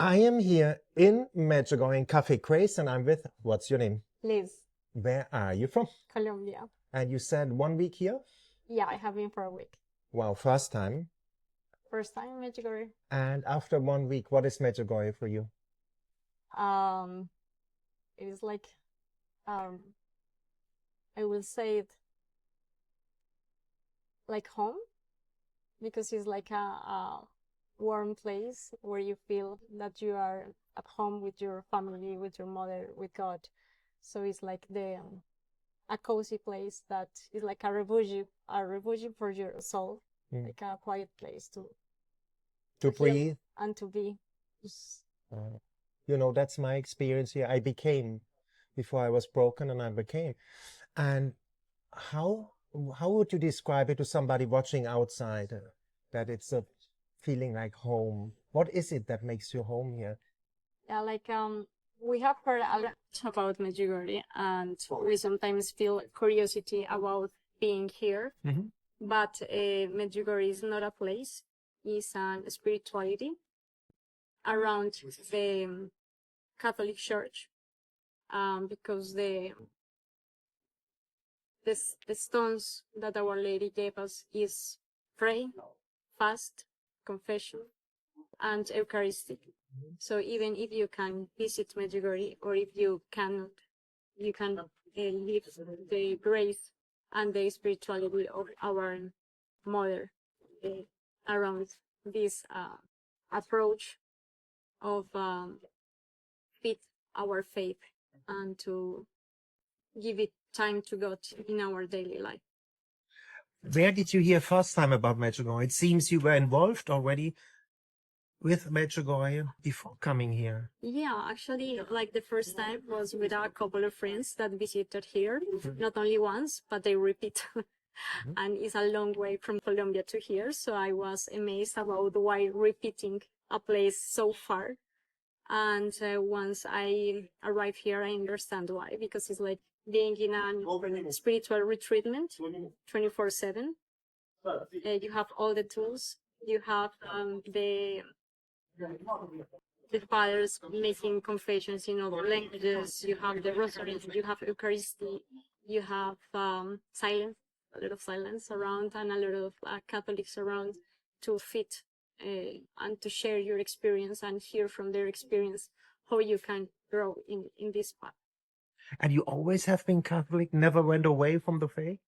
I am here in Medjugorje in Cafe Craze, and I'm with, what's your name? Liz, Where are you from? Colombia. And you said 1 week here? Yeah, I have been for a week. Wow, first time. First time in Medjugorje. And after 1 week, what is Medjugorje for you? It is like, um, I will say it like home because it's like a warm place where you feel that you are at home with your family, with your mother, with God. So it's like a cozy place that is like a refuge for your soul, like a quiet place to heal breathe. and to be. You know, that's my experience here. I became, before I was broken, and I became. And how would you describe it to somebody watching outside, that it's a feeling like home? What is it that makes you home here? Yeah, like we have heard a lot about Medjugorje, and we sometimes feel curiosity about being here. But Medjugorje is not a place; it's a spirituality around the Catholic Church, because the stones that Our Lady gave us is pray, fast, confession, and Eucharistic. So even if you can visit Medjugorje, or if you cannot, you can live the grace and the spirituality of our mother around this approach of fit our faith and to give it time to God in our daily life. Where did you hear first time about Medjugorje? It seems you were involved already with Medjugorje before coming here. Yeah, actually, like the first time was with a couple of friends that visited here, not only once, but they repeat. And it's a long way from Colombia to here, so I was amazed about why repeating a place so far. And once I arrived here, I understand why, because it's like being in a spiritual retreatment 24/7. You have all the tools. You have the fathers making confessions in other languages. You have the rosary. You have Eucharisty. You have silence, a lot of silence around, and a lot of Catholics around to fit and to share your experience and hear from their experience how you can grow in this path. And you always have been Catholic, never went away from the faith?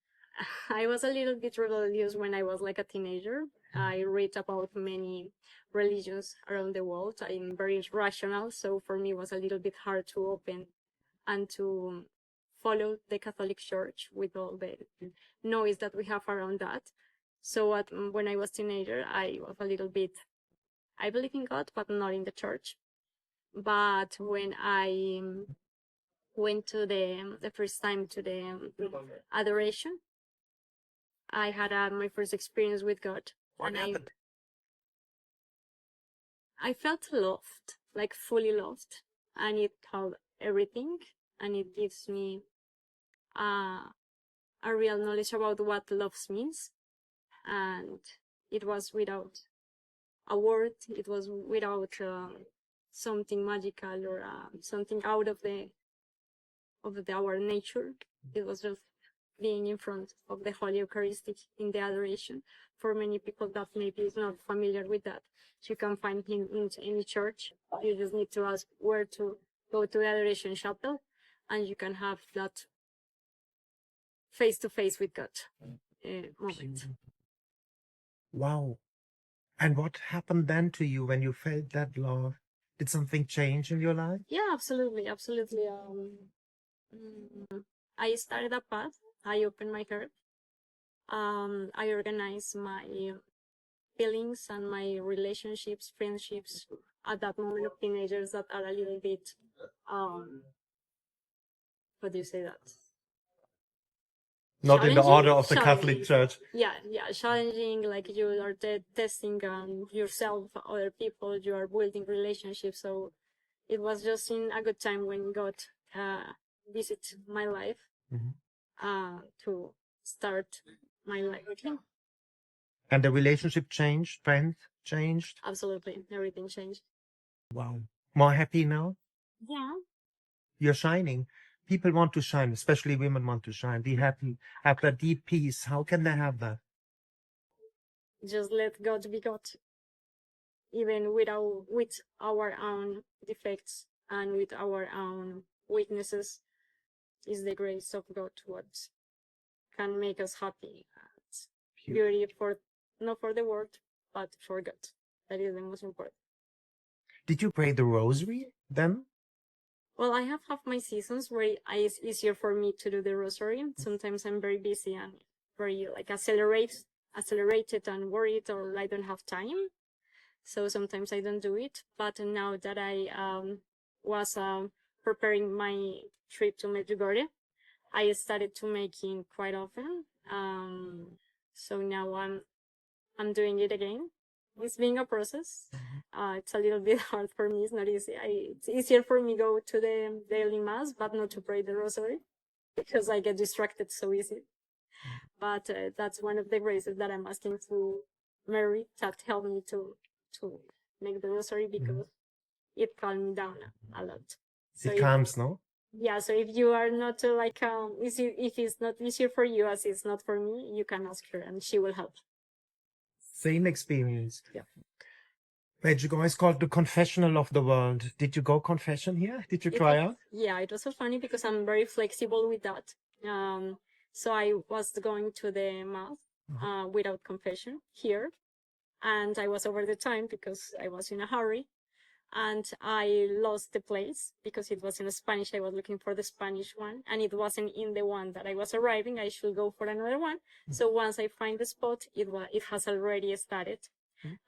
I was a little bit rebellious when I was like a teenager. I read about many religions around the world. I'm very rational, so for me it was a little bit hard to open and to follow the Catholic Church with all the noise that we have around that. So when I was teenager, I was a little bit, I believe in God, but not in the church. But when I went to the first time to the adoration, I had my first experience with God. What happened? I felt loved, like fully loved, and it told everything, and it gives me a real knowledge about what love means. And it was without a word, it was without something magical or something out of our nature. It was just being in front of the Holy Eucharistic in the adoration. For many people that maybe is not familiar with that, you can find him in any church. You just need to ask where to go to the adoration chapel, and you can have that face-to-face with God moment. Wow. And what happened then to you when you felt that love? Did something change in your life? Yeah, absolutely. I started a path. I opened my heart. I organized my feelings and my relationships, friendships at that moment of teenagers that are a little bit, how do you say that? Not in the order of the Catholic Church. Yeah, challenging, like you are testing yourself, other people, you are building relationships. So it was just in a good time when God visit my life to start my life with him. And the relationship changed, friends changed? Absolutely, everything changed. Wow. More happy now? Yeah, You're shining. People want to shine, especially women want to shine. Be happy, have that deep peace. How can they have that? just let God be God, even with our own defects and with our own weaknesses. Is the grace of God what can make us happy. It's beauty for not for the world, but for God. That is the most important. Did you pray the rosary then? Well, I have my seasons where it's easier for me to do the rosary. Sometimes I'm very busy and very like accelerated and worried, or I don't have time. So sometimes I don't do it. But now that I was preparing my trip to Medjugorje, I started to make it quite often. So now I'm doing it again. It's being a process. It's a little bit hard for me. It's not easy. It's easier for me go to the daily mass, but not to pray the rosary because I get distracted so easy. But that's one of the graces that I'm asking to Mary that help me to make the rosary because it calmed me down a lot. So It calms, no? yeah, so if you are not if it's not easier for you as it's not for me, you can ask her and she will help. Same experience. Yeah. Medjugorje is called the confessional of the world. Did you go confession here? Did you try out? Yeah, it was so funny because I'm very flexible with that. So I was going to the mass without confession here, and I was over the time because I was in a hurry, and I lost the place because it was in Spanish. I was looking for the Spanish one, and it wasn't in the one that I was arriving. I should go for another one. So once I find the spot, it has already started,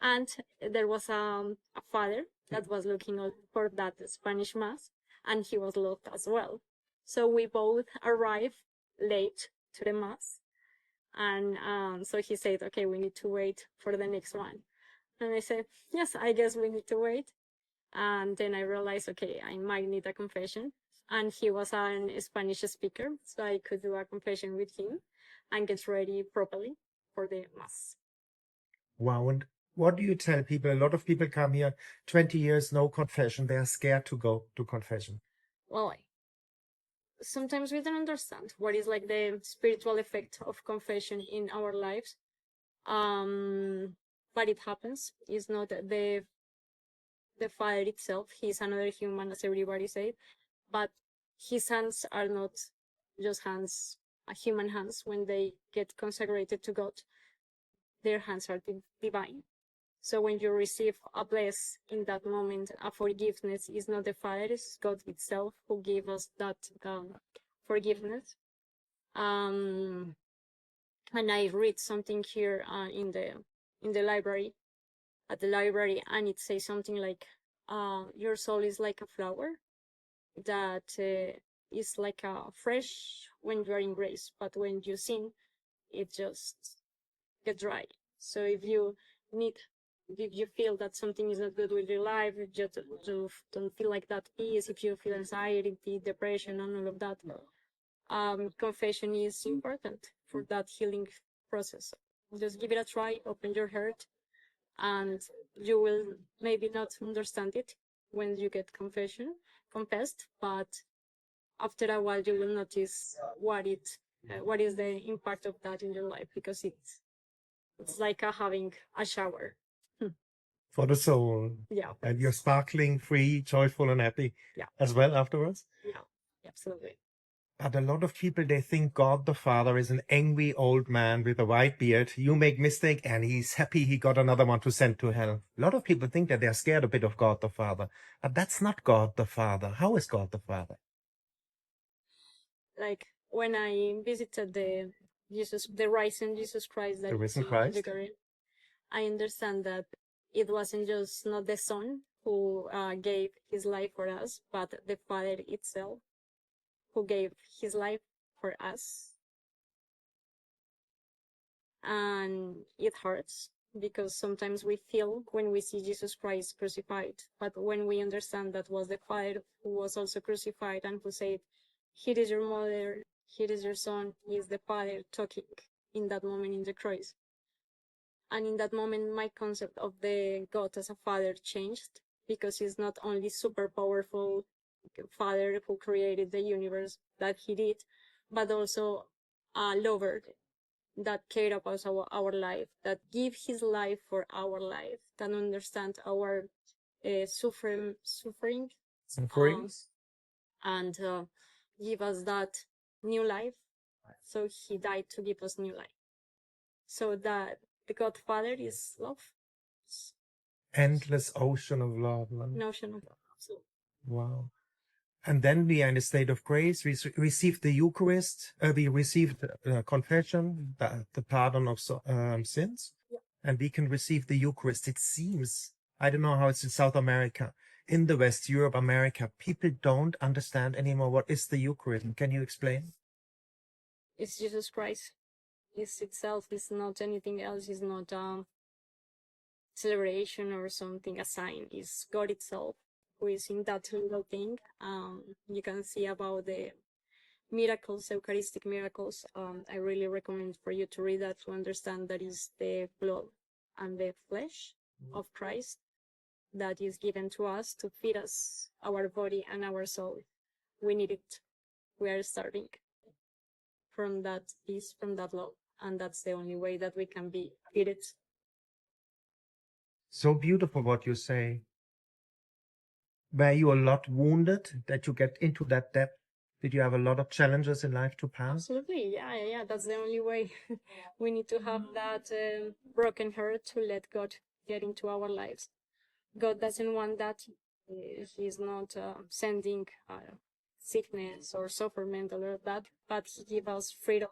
and there was a father that was looking for that Spanish mass, and he was lost as well. So we both arrived late to the mass, and so he said, "Okay, we need to wait for the next one." And I said, "Yes, I guess we need to wait." And then I realized, okay, I might need a confession. And he was a Spanish speaker, so I could do a confession with him and get ready properly for the mass. Wow. And what do you tell people? A lot of people come here, 20 years, no confession. They are scared to go to confession. Well, sometimes we don't understand what is like the spiritual effect of confession in our lives. But it happens. It's not the father itself. He's another human, as everybody said, but his hands are not just hands, human hands. When they get consecrated to God, their hands are divine. So when you receive a bless in that moment, a forgiveness is not the Father, it's God itself who gave us that forgiveness. And I read something here in the library, at the library, and it says something like, "Your soul is like a flower that is like fresh when you are in grace, but when you sin, it just get dry." So if you feel that something is not good with your life, if you don't feel like that peace, if you feel anxiety, depression, and all of that, confession is important for that healing process. Just give it a try, open your heart, and you will maybe not understand it when you get confessed, but after a while you will notice what is the impact of that in your life, because it's like having a shower. For the soul. Yeah. And you're sparkling, free, joyful, and happy as well afterwards? Yeah, absolutely. But a lot of people, they think God the Father is an angry old man with a white beard. You make mistake and he's happy he got another one to send to hell. A lot of people think that they're scared a bit of God the Father. But that's not God the Father. How is God the Father? Like when I visited the risen Jesus Christ, that The risen Christ? I understand that it wasn't just not the Son who gave his life for us, but the Father itself who gave his life for us. And it hurts because sometimes we feel when we see Jesus Christ crucified, but when we understand that was the Father who was also crucified and who said, "Here is your mother, here is your son," he is the Father talking in that moment in the cross. And in that moment, my concept of the God as a father changed, because he's not only super powerful father who created the universe that he did, but also a lover that cared about our life, that give his life for our life, that understand our suffering, and give us that new life. So he died to give us new life. So that the Godfather is love. Endless ocean of love. Notion of love. So, Wow. And then we are in a state of grace. We received the Eucharist. We received confession, the pardon of sins, yeah. and we can receive the Eucharist. It seems, I don't know how it's in South America, in the West, Europe, America, people don't understand anymore what is the Eucharist. Can you explain? It's Jesus Christ. It's itself. It's not anything else. It's not celebration or something, a sign. Is God itself who is in that little thing. You can see about the miracles, Eucharistic miracles. I really recommend for you to read that to understand that is the blood and the flesh of Christ that is given to us to feed us, our body and our soul. We need it. We are starting from that peace, from that love, and that's the only way that we can be fitted. So beautiful what you say. Were you a lot wounded that you get into that depth? Did you have a lot of challenges in life to pass? Absolutely, yeah. That's the only way. We need to have that broken heart to let God get into our lives. God doesn't want that. He's not sending sickness or sufferment or that, but He gives us freedom,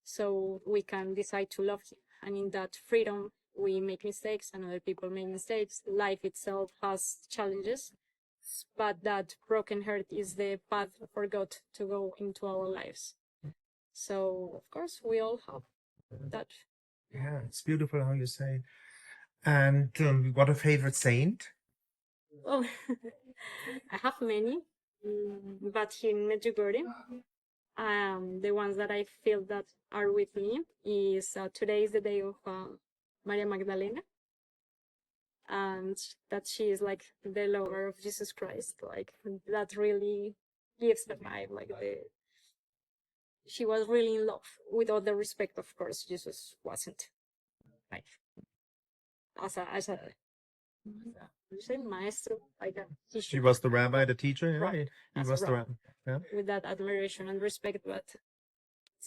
so we can decide to love Him. And in that freedom, we make mistakes, and other people make mistakes. Life itself has challenges, but that broken heart is the path for God to go into our lives. So, of course, we all have that. Yeah, it's beautiful how you say. And what a favorite saint? Oh, I have many, but here in Medjugorje, the ones that I feel that are with me is today is the day of Maria Magdalena, and that she is like the lover of Jesus Christ. Like that really gives the vibe. Like she was really in love. With all the respect, of course, Jesus wasn't. Like as a you say maestro, like a teacher. She was the rabbi, the teacher, yeah. Right. He As was a the rabbi. rabbi. Yeah. With that admiration and respect, but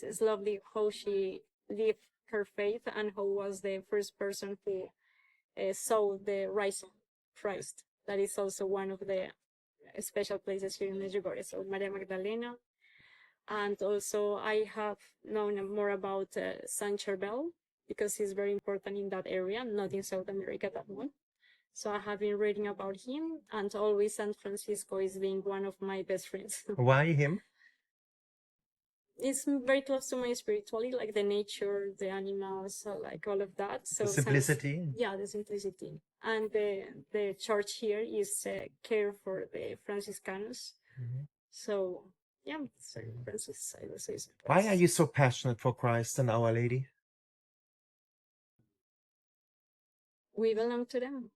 it's lovely how she lived her faith and who was the first person who saw the rising Christ. That is also one of the special places here in Medjugorje. So Maria Magdalena, and also I have known more about San Charbel because he's very important in that area, not in South America that one. So I have been reading about him, and always San Francisco is being one of my best friends. Why him? It's very close to my spirituality, like the nature, the animals, like all of that. So The simplicity. the simplicity. And the church here is care for the Franciscanos. Mm-hmm. So yeah, Francis, I would say. Why are you so passionate for Christ and Our Lady? We belong to them.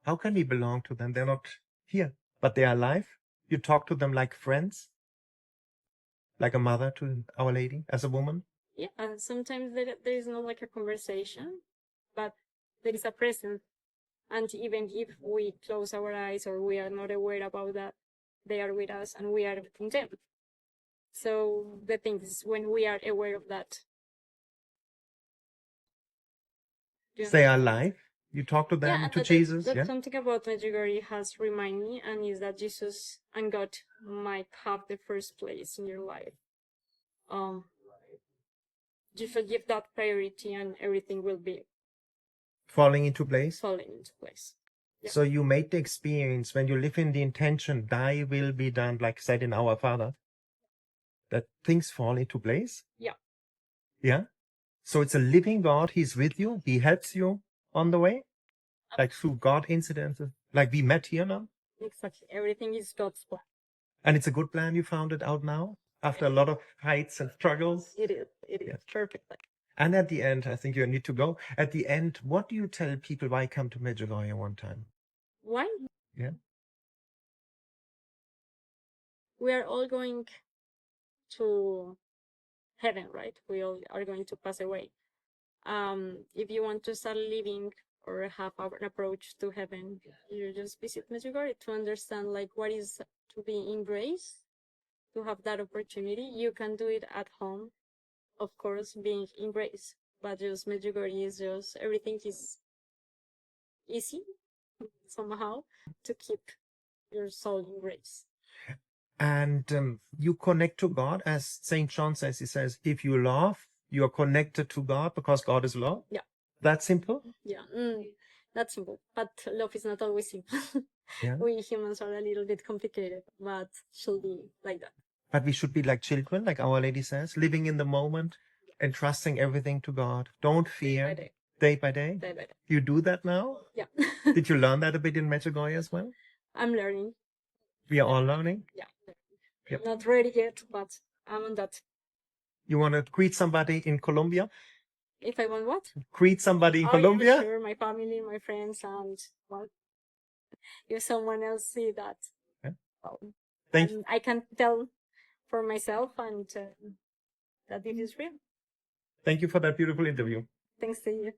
How can we belong to them? They're not here, but they are alive. You talk to them like friends, like a mother to Our Lady as a woman. Yeah, and sometimes there is not like a conversation, but there is a presence. And even if we close our eyes or we are not aware about that, they are with us and we are with them. So the thing is, when we are aware of that, They are alive. You talk to them, yeah, to Jesus. that's Yeah. something about Medjugorje has reminded me, and is that Jesus and God might have the first place in your life. You should give that priority, and everything will be Falling into place. Yeah. So you made the experience when you live in the intention, thy will be done, like said in Our Father, that things fall into place. Yeah. Yeah. So it's a living God. He's with you. He helps you on the way, like through God incidences, like we met here now. Exactly. Everything is God's plan. And it's a good plan you found it out now after a lot of fights and struggles. It is. Yeah. Perfect. And at the end, I think you need to go. At the end, what do you tell people why come to Medjugorje one time? Yeah. We are all going to heaven, right? We all are going to pass away. If you want to start living or have an approach to heaven, you just visit Medjugorje to understand like what is to be in grace, to have that opportunity. You can do it at home, of course, being in grace, but just Medjugorje is just, everything is easy somehow to keep your soul in grace. And you connect to God, as St. John says. He says, if you love, you are connected to God because God is love. Yeah. That simple? Yeah, that's simple. But love is not always simple. Yeah. We humans are a little bit complicated, but should be like that. But we should be like children, like Our Lady says, living in the moment and trusting everything to God. Don't fear. Day by day. Day by day. You do that now? Yeah. Did you learn that a bit in Medjugorje as well? I'm learning. We are all learning. Yeah. Yep. Not ready yet, but I'm on that. You want to greet somebody in Colombia? If I want what? Greet somebody in Oh, Colombia? yeah, sure. My family, my friends, and well, if someone else see that, Yeah. well, Thank you. I can tell for myself and that it is real. Thank you for that beautiful interview. Thanks to you.